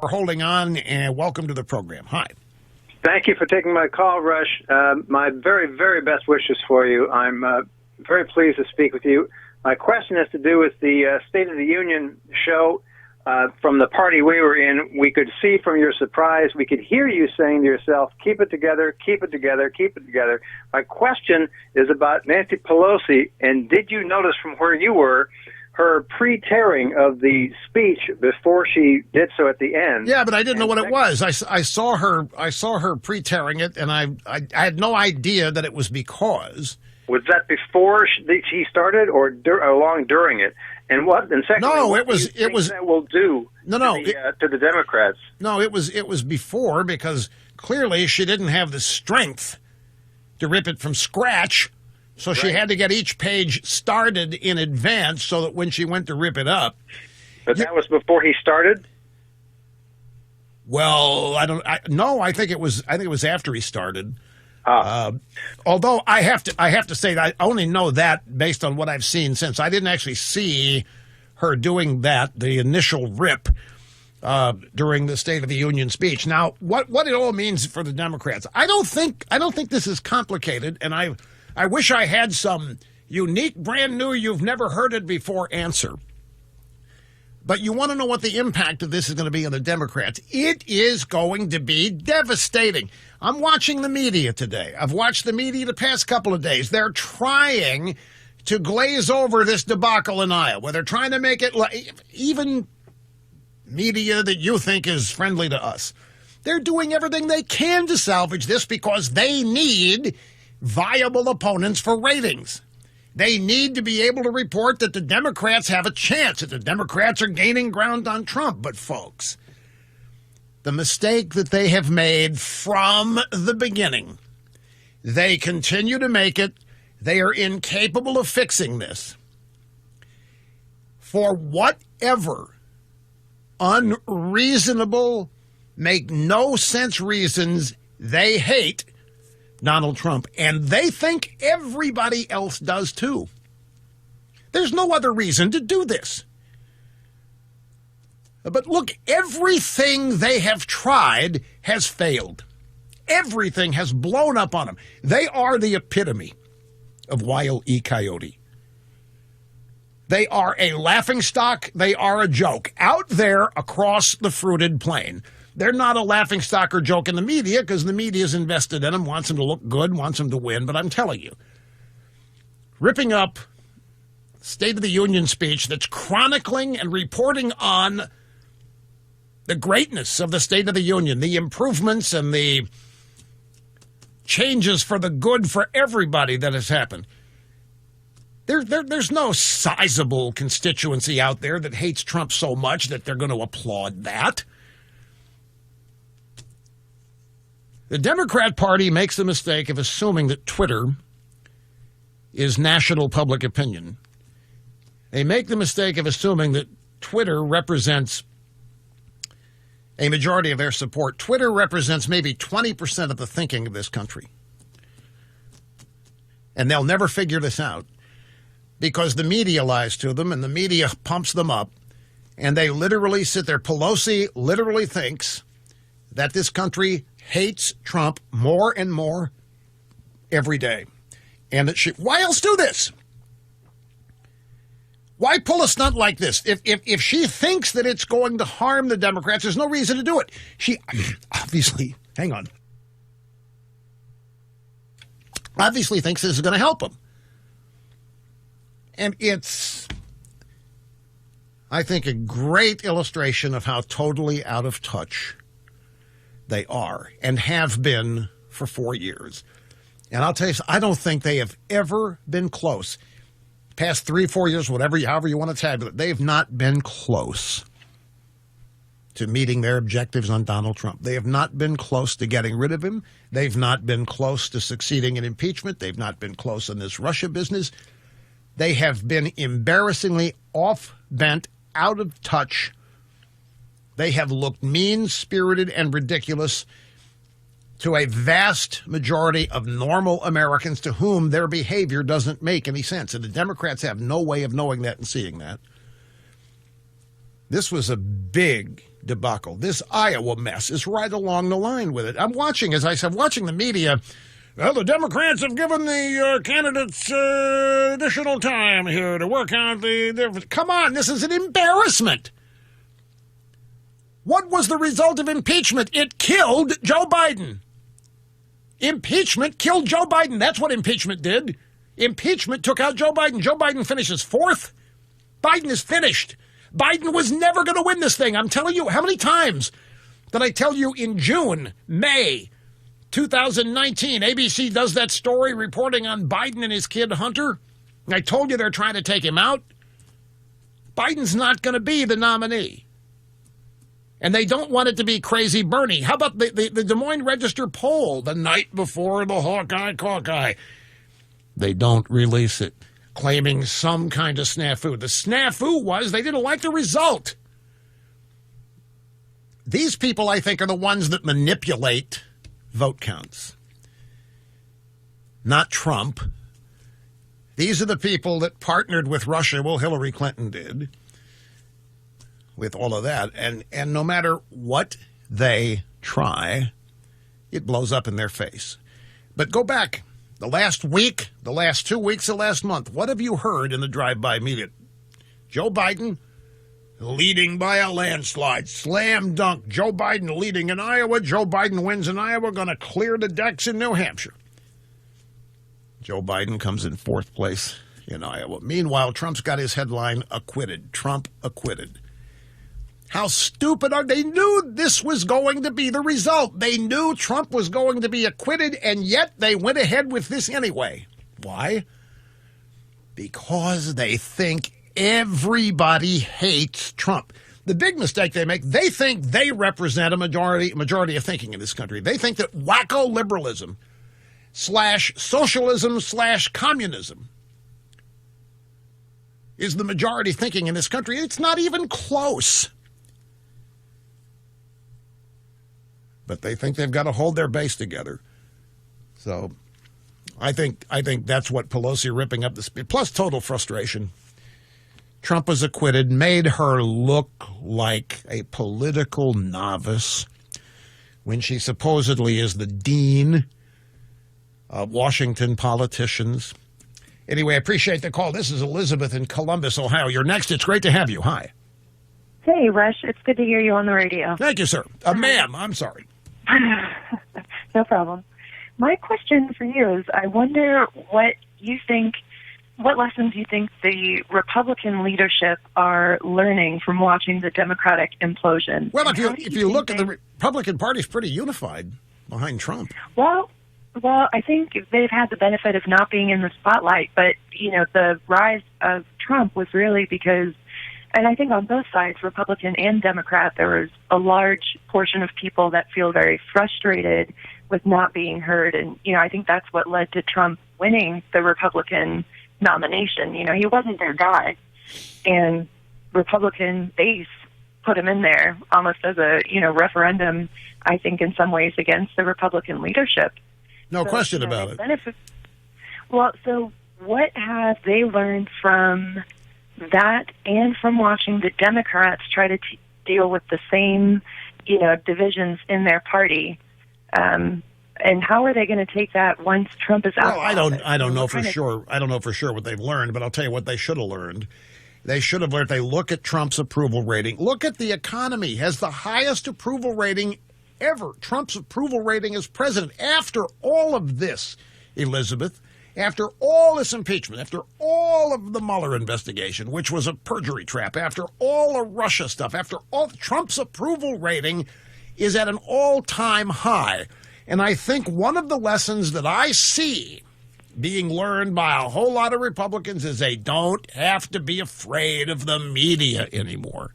for holding on, and welcome to the program. Hi. Thank you for taking my call, Rush. My very, very best wishes for you. I'm very pleased to speak with you. My question has to do with the State of the Union show. From the party we were in, we could see from your surprise, we could hear you saying to yourself, keep it together, keep it together, keep it together. My question is about Nancy Pelosi, and did you notice from where you were her pre-tearing of the speech before she did so at the end? Yeah, but I didn't know what it was. I saw her pre-tearing it, and I had no idea that it was because. Was that before she started, or along during it? And secondly, no, it was that will do to the Democrats. No, it was before, because clearly she didn't have the strength to rip it from scratch. So she had to get each page started in advance so that when she went to rip it up. But that was before he started? Well, I think it was after he started. Although I have to say that I only know that based on what I've seen since. I didn't actually see her doing that, the initial rip, during the State of the Union speech. Now, what it all means for the Democrats, I don't think this is complicated, and I wish I had some unique, brand new, you've never heard it before answer. But you want to know what the impact of this is going to be on the Democrats. It is going to be devastating. I'm watching the media today. I've watched the media the past couple of days. They're trying to glaze over this debacle in Iowa. They're trying to make it like even media that you think is friendly to us. They're doing everything they can to salvage this because they need viable opponents for ratings. They need to be able to report that the Democrats have a chance, that the Democrats are gaining ground on Trump. But, folks, the mistake that they have made from the beginning, they continue to make it. They are incapable of fixing this. For whatever unreasonable, make no sense reasons, they hate Donald Trump, and they think everybody else does too. There's no other reason to do this. But look, everything they have tried has failed. Everything has blown up on them. They are the epitome of Wile E. Coyote. They are a laughingstock. They are a joke out there across the fruited plain. They're not a laughingstock or joke in the media because the media is invested in them, wants them to look good, wants them to win. But I'm telling you, ripping up State of the Union speech that's chronicling and reporting on the greatness of the State of the Union, the improvements and the changes for the good for everybody that has happened. There's no sizable constituency out there that hates Trump so much that they're going to applaud that. The Democrat Party makes the mistake of assuming that Twitter is national public opinion. They make the mistake of assuming that Twitter represents a majority of their support. Twitter represents maybe 20% of the thinking of this country. And they'll never figure this out because the media lies to them and the media pumps them up. And they literally sit there. Pelosi literally thinks that this country hates Trump more and more every day. And that why else do this? Why pull a stunt like this? If she thinks that it's going to harm the Democrats, there's no reason to do it. She obviously, hang on, obviously thinks this is going to help them. And it's, I think, a great illustration of how totally out of touch they are and have been for 4 years. And I'll tell you, I don't think they have ever been close. Past 3-4 years, however you want to tabulate, they have not been close to meeting their objectives on Donald Trump. They have not been close to getting rid of him. They've not been close to succeeding in impeachment. They've not been close in this Russia business. They have been embarrassingly off-bent, out of touch. They have looked mean-spirited and ridiculous to a vast majority of normal Americans to whom their behavior doesn't make any sense. And the Democrats have no way of knowing that and seeing that. This was a big debacle. This Iowa mess is right along the line with it. I'm watching, as I said, watching the media. Well, the Democrats have given the candidates additional time here to work out the... Come on, this is an embarrassment. What was the result of impeachment? It killed Joe Biden. Impeachment killed Joe Biden. That's what impeachment did. Impeachment took out Joe Biden. Joe Biden finishes fourth. Biden is finished. Biden was never going to win this thing. I'm telling you, how many times did I tell you in June, May 2019, ABC does that story reporting on Biden and his kid Hunter? And I told you they're trying to take him out. Biden's not going to be the nominee. And they don't want it to be Crazy Bernie. How about the Des Moines Register poll the night before the Hawkeye? They don't release it, claiming some kind of snafu. The snafu was they didn't like the result. These people, I think, are the ones that manipulate vote counts. Not Trump. These are the people that partnered with Russia. Well, Hillary Clinton did with all of that. And no matter what they try, it blows up in their face. But go back. The last week, the last 2 weeks, the last month, what have you heard in the drive-by media? Joe Biden leading by a landslide. Slam dunk. Joe Biden leading in Iowa. Joe Biden wins in Iowa. Going to clear the decks in New Hampshire. Joe Biden comes in fourth place in Iowa. Meanwhile, Trump's got his headline, acquitted. Trump acquitted. How stupid are they? Knew this was going to be the result. They knew Trump was going to be acquitted, and yet they went ahead with this anyway. Why? Because they think everybody hates Trump. The big mistake they make, they think they represent a majority of thinking in this country. They think that wacko liberalism / socialism / communism is the majority thinking in this country. It's not even close. But they think they've got to hold their base together. So I think that's what Pelosi ripping up the speech, plus total frustration. Trump was acquitted, made her look like a political novice when she supposedly is the dean of Washington politicians. Anyway, I appreciate the call. This is Elizabeth in Columbus, Ohio. You're next. It's great to have you. Hi. Hey, Rush. It's good to hear you on the radio. Thank you, sir. Ma'am, I'm sorry. No problem. My question for you is, I wonder what lessons you think the Republican leadership are learning from watching the Democratic implosion. Well, if you look at the Republican Party, is pretty unified behind Trump. Well, I think they've had the benefit of not being in the spotlight, but the rise of Trump was really because. And I think on both sides, Republican and Democrat, there was a large portion of people that feel very frustrated with not being heard. And, I think that's what led to Trump winning the Republican nomination. He wasn't their guy. And Republican base put him in there almost as a, referendum, I think, in some ways against the Republican leadership. No question about it. Well, so what have they learned from that and from watching the Democrats try to deal with the same, divisions in their party? And how are they going to take that once Trump is out? Well, I don't know for sure. I don't know for sure what they've learned, but I'll tell you what they should have learned. They should have learned. They look at Trump's approval rating. Look at the economy. Has the highest approval rating ever. Trump's approval rating as president. After all of this, Elizabeth, after all this impeachment, after all of the Mueller investigation, which was a perjury trap, after all the Russia stuff, after all, Trump's approval rating is at an all-time high. And I think one of the lessons that I see being learned by a whole lot of Republicans is they don't have to be afraid of the media anymore.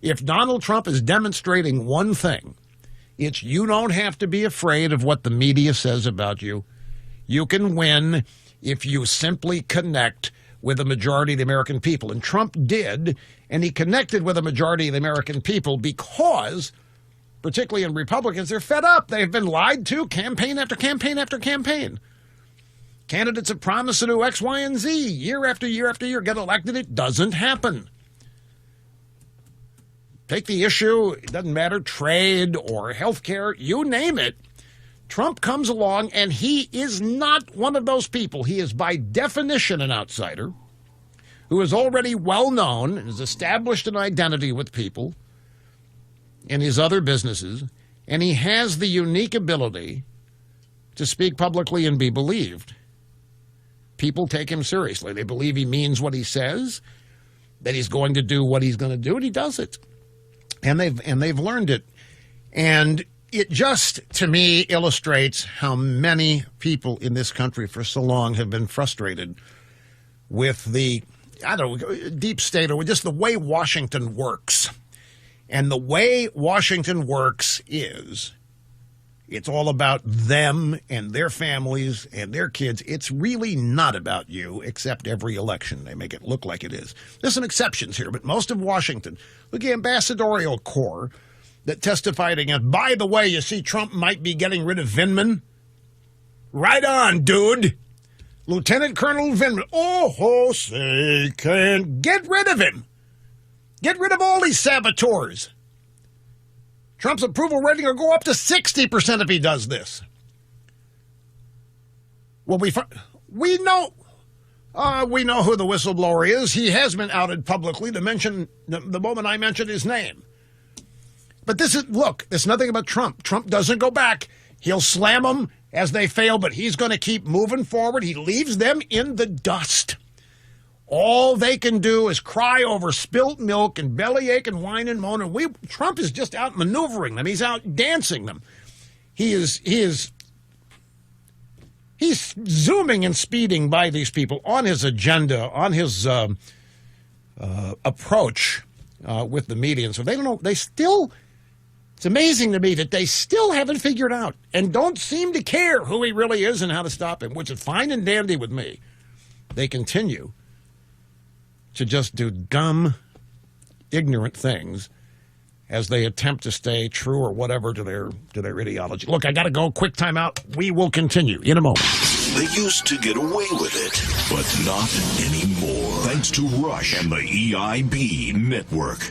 If Donald Trump is demonstrating one thing, it's you don't have to be afraid of what the media says about you. You can win if you simply connect with a majority of the American people. And Trump did, and he connected with a majority of the American people because, particularly in Republicans, they're fed up. They've been lied to campaign after campaign after campaign. Candidates have promised to do X, Y, and Z year after year after year, get elected. It doesn't happen. Take the issue, it doesn't matter, trade or healthcare, you name it. Trump comes along, and he is not one of those people. He is by definition an outsider who is already well known and has established an identity with people in his other businesses, and he has the unique ability to speak publicly and be believed. People take him seriously. They believe he means what he says, that he's going to do what he's going to do, and he does it. And they've learned it. And it just, to me, illustrates how many people in this country for so long have been frustrated with the, deep state, or just the way Washington works. And the way Washington works is it's all about them and their families and their kids. It's really not about you, except every election. They make it look like it is. There's some exceptions here, but most of Washington, look at the ambassadorial corps that testified against. By the way, you see Trump might be getting rid of Vindman. Right on, dude. Lieutenant Colonel Vindman. Oh, Jose, can get rid of him. Get rid of all these saboteurs. Trump's approval rating will go up to 60% if he does this. Well, we know who the whistleblower is. He has been outed publicly to mention the moment I mentioned his name. But it's nothing about Trump. Trump doesn't go back. He'll slam them as they fail, but he's going to keep moving forward. He leaves them in the dust. All they can do is cry over spilt milk and bellyache and whine and moan. And Trump is just out maneuvering them. He's out dancing them. He's zooming and speeding by these people on his agenda, on his approach with the media. And so they don't know. It's amazing to me that they still haven't figured out and don't seem to care who he really is and how to stop him, which is fine and dandy with me. They continue to just do dumb, ignorant things as they attempt to stay true or whatever to their ideology. Look, I got to go. Quick timeout. We will continue in a moment. They used to get away with it, but not anymore. Thanks to Rush and the EIB network.